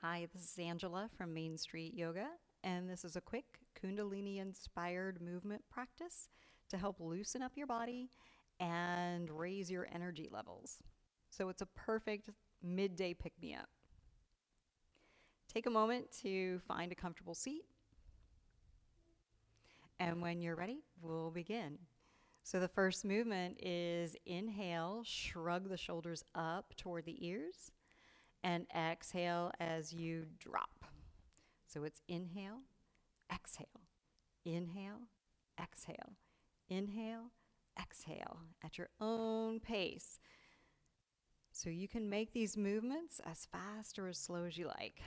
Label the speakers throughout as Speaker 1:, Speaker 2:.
Speaker 1: Hi, this is Angela from Main Street Yoga, and this is a quick Kundalini inspired movement practice to help loosen up your body and raise your energy levels. So it's a perfect midday pick me up. Take a moment to find a comfortable seat, and when you're ready, we'll begin. So the first movement is inhale, shrug the shoulders up toward the ears, and exhale as you drop. So it's inhale, exhale, inhale, exhale, inhale, exhale at your own pace. So you can make these movements as fast or as slow as you like.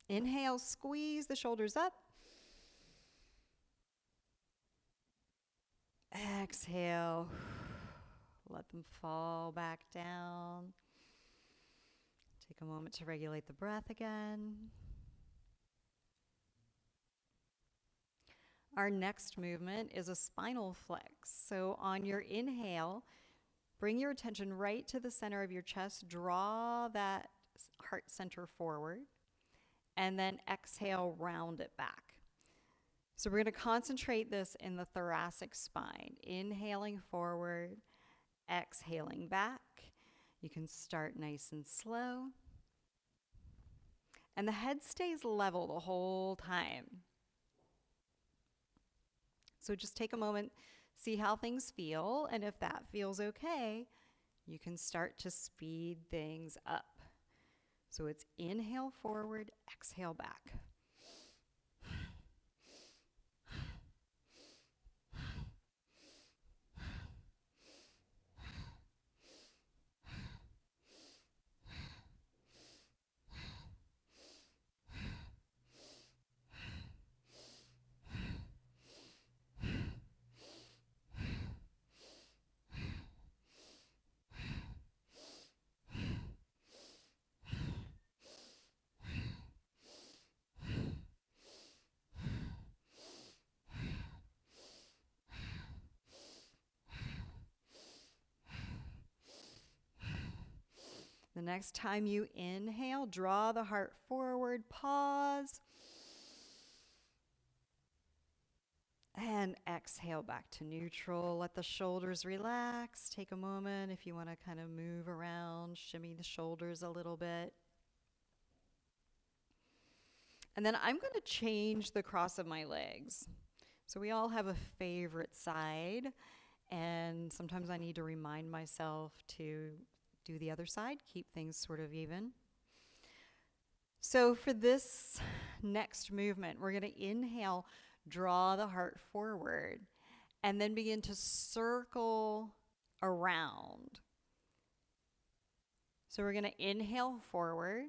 Speaker 1: Inhale, squeeze the shoulders up. Exhale, let them fall back down. Take a moment to regulate the breath again. Our next movement is a spinal flex. So on your inhale, bring your attention right to the center of your chest. Draw that heart center forward. And then exhale, round it back. So we're going to concentrate this in the thoracic spine. Inhaling forward, exhaling back. You can start nice and slow. And the head stays level the whole time. So just take a moment, see how things feel, and if that feels okay, you can start to speed things up. So it's inhale forward, exhale back. The next time you inhale, draw the heart forward, pause, and exhale back to neutral. Let the shoulders relax. Take a moment if you want to kind of move around, shimmy the shoulders a little bit. And then I'm going to change the cross of my legs. So we all have a favorite side, and sometimes I need to remind myself to do the other side, keep things sort of even. So for this next movement, we're going to inhale, draw the heart forward, and then begin to circle around. So we're going to inhale forward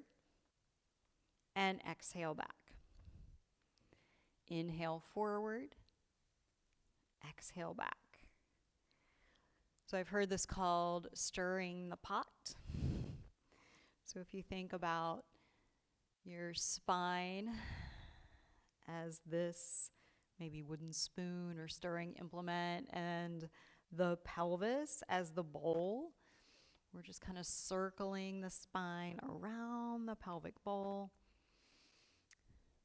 Speaker 1: and exhale back. Inhale forward, exhale back. So I've heard this called stirring the pot. So if you think about your spine as this maybe wooden spoon or stirring implement, and the pelvis as the bowl, we're just kind of circling the spine around the pelvic bowl.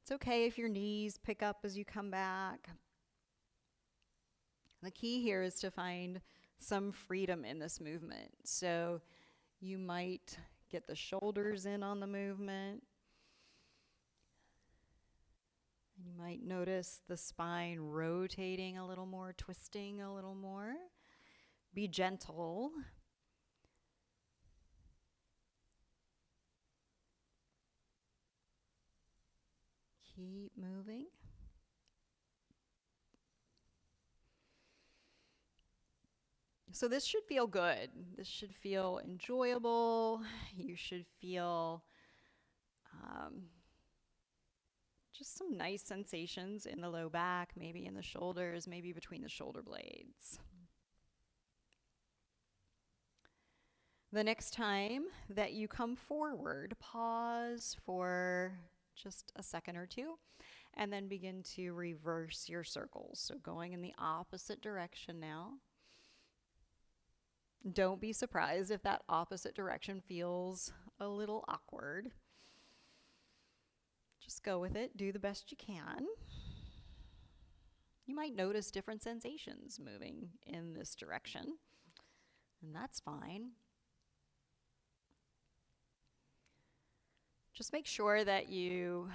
Speaker 1: It's okay if your knees pick up as you come back. The key here is to find some freedom in this movement. So you might get the shoulders in on the movement. You might notice the spine rotating a little more, twisting a little more. Be gentle. Keep moving. So this should feel good. This should feel enjoyable. You should feel Just some nice sensations in the low back, maybe in the shoulders, maybe between the shoulder blades. The next time that you come forward, pause for just a second or two, and then begin to reverse your circles. So going in the opposite direction now. Don't be surprised if that opposite direction feels a little awkward. Just go with it. Do the best you can. You might notice different sensations moving in this direction, and that's fine. Just make sure that you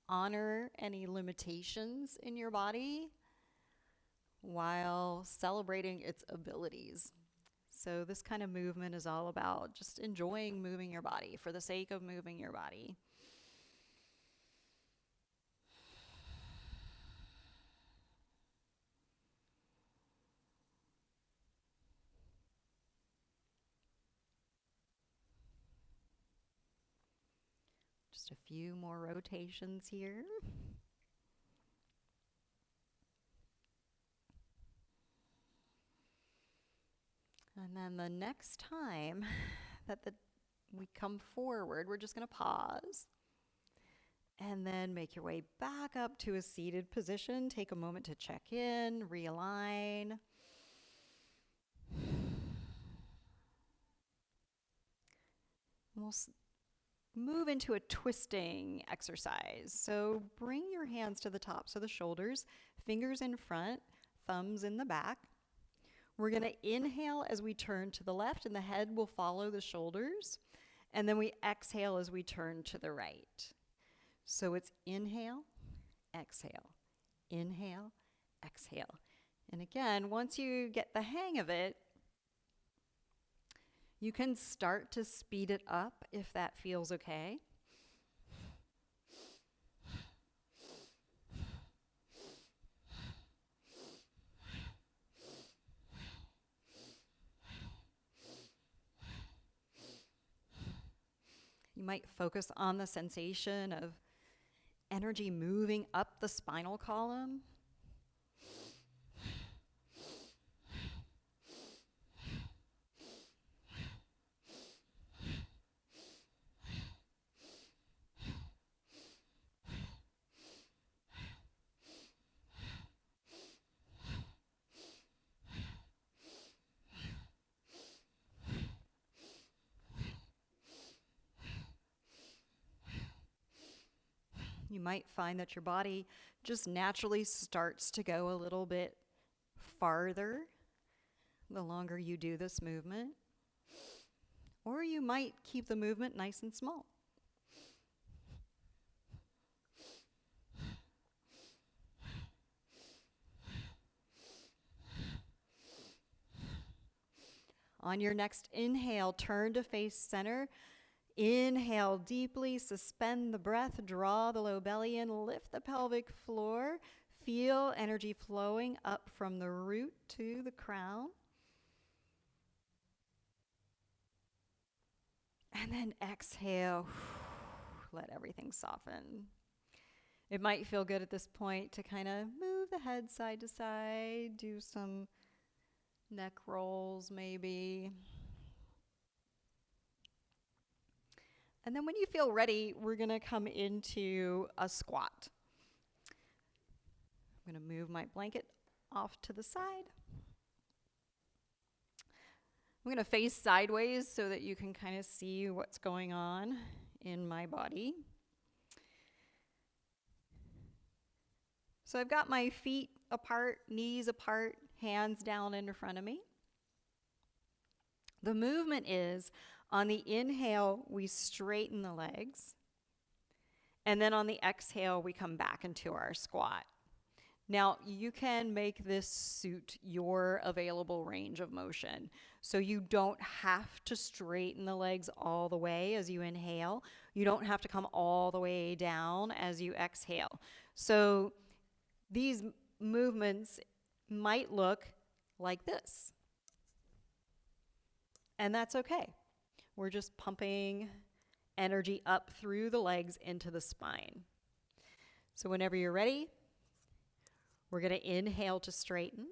Speaker 1: honor any limitations in your body while celebrating its abilities. So this kind of movement is all about just enjoying moving your body for the sake of moving your body. Just a few more rotations here. And then the next time that we come forward, we're just going to pause. And then make your way back up to a seated position. Take a moment to check in, realign. We'll move into a twisting exercise. So bring your hands to the tops of the shoulders, fingers in front, thumbs in the back. We're going to inhale as we turn to the left, and the head will follow the shoulders. And then we exhale as we turn to the right. So it's inhale, exhale, inhale, exhale. And again, once you get the hang of it, you can start to speed it up if that feels okay. You might focus on the sensation of energy moving up the spinal column. You might find that your body just naturally starts to go a little bit farther the longer you do this movement. Or you might keep the movement nice and small. On your next inhale, turn to face center. Inhale deeply, suspend the breath, draw the low belly in, lift the pelvic floor. Feel energy flowing up from the root to the crown. And then exhale, let everything soften. It might feel good at this point to kind of move the head side to side, do some neck rolls maybe. And then when you feel ready, we're going to come into a squat. I'm going to move my blanket off to the side. I'm going to face sideways so that you can kind of see what's going on in my body. So I've got my feet apart, knees apart, hands down in front of me. The movement is, on the inhale, we straighten the legs. And then on the exhale, we come back into our squat. Now, you can make this suit your available range of motion. So you don't have to straighten the legs all the way as you inhale. You don't have to come all the way down as you exhale. So these movements might look like this. And that's okay. We're just pumping energy up through the legs into the spine. So whenever you're ready, we're going to inhale to straighten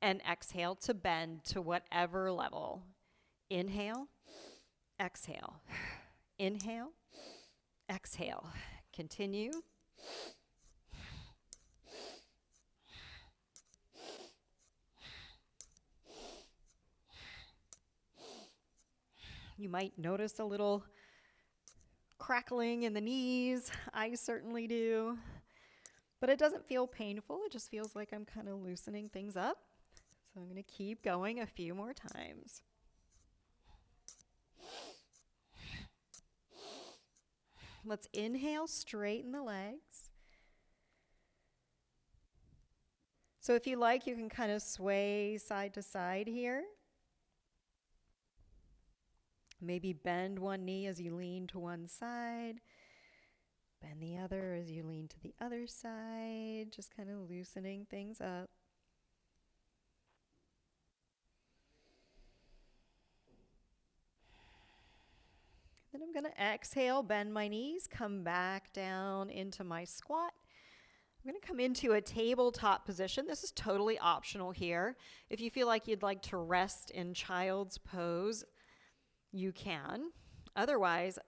Speaker 1: and exhale to bend to whatever level. Inhale, exhale. Inhale, exhale. Continue. You might notice a little crackling in the knees. I certainly do. But it doesn't feel painful. It just feels like I'm kind of loosening things up. So I'm going to keep going a few more times. Let's inhale, straighten the legs. So if you like, you can kind of sway side to side here. Maybe bend one knee as you lean to one side. Bend the other as you lean to the other side. Just kind of loosening things up. Then I'm going to exhale, bend my knees, come back down into my squat. I'm going to come into a tabletop position. This is totally optional here. If you feel like you'd like to rest in child's pose, you can. Otherwise,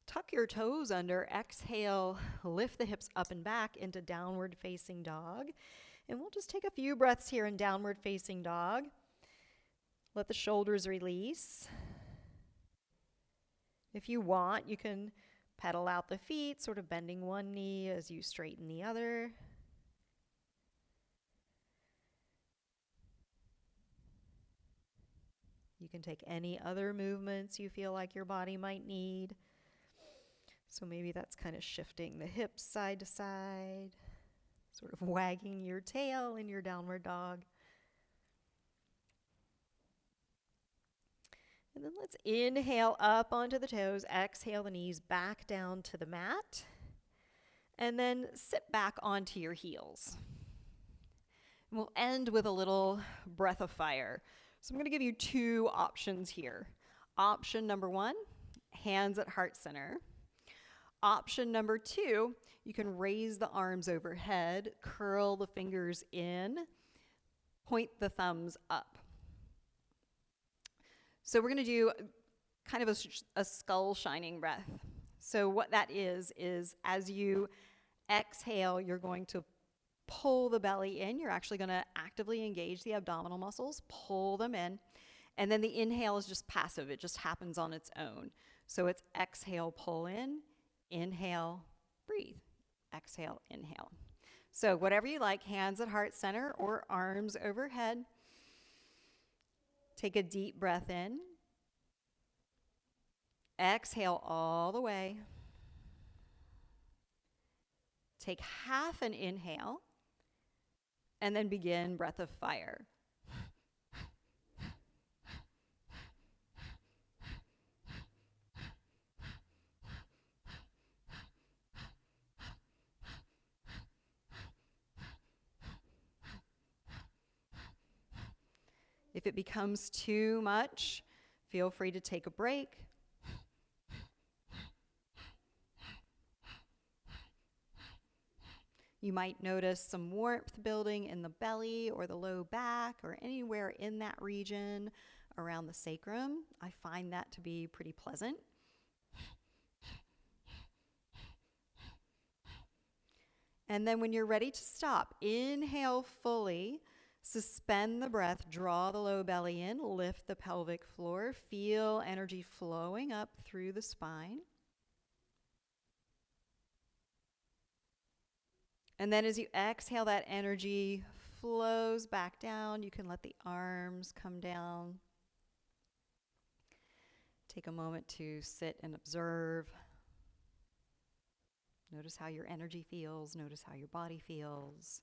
Speaker 1: tuck your toes under, exhale, lift the hips up and back into downward facing dog. And we'll just take a few breaths here in downward facing dog. Let the shoulders release. If you want, you can pedal out the feet, sort of bending one knee as you straighten the other. You can take any other movements you feel like your body might need. So maybe that's kind of shifting the hips side to side, sort of wagging your tail in your downward dog. And then let's inhale up onto the toes, exhale the knees back down to the mat, and then sit back onto your heels. And we'll end with a little breath of fire. So I'm going to give you two options here. Option number one, hands at heart center. Option number two, you can raise the arms overhead, curl the fingers in, point the thumbs up. So we're going to do kind of a skull shining breath. So what that is as you exhale, you're going to pull the belly in. You're actually going to actively engage the abdominal muscles, pull them in. And then the inhale is just passive. It just happens on its own. So it's exhale, pull in, inhale, breathe. Exhale, inhale. So whatever you like, hands at heart center or arms overhead. Take a deep breath in. Exhale all the way. Take half an inhale and then begin breath of fire. If it becomes too much, feel free to take a break. You might notice some warmth building in the belly or the low back or anywhere in that region around the sacrum. I find that to be pretty pleasant. And then when you're ready to stop, inhale fully, suspend the breath, draw the low belly in, lift the pelvic floor, feel energy flowing up through the spine. And then as you exhale, that energy flows back down. You can let the arms come down. Take a moment to sit and observe. Notice how your energy feels. Notice how your body feels.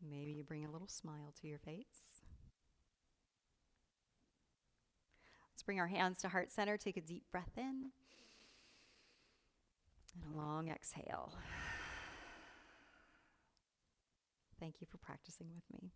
Speaker 1: Maybe you bring a little smile to your face. Let's bring our hands to heart center. Take a deep breath in. And a long exhale. Thank you for practicing with me.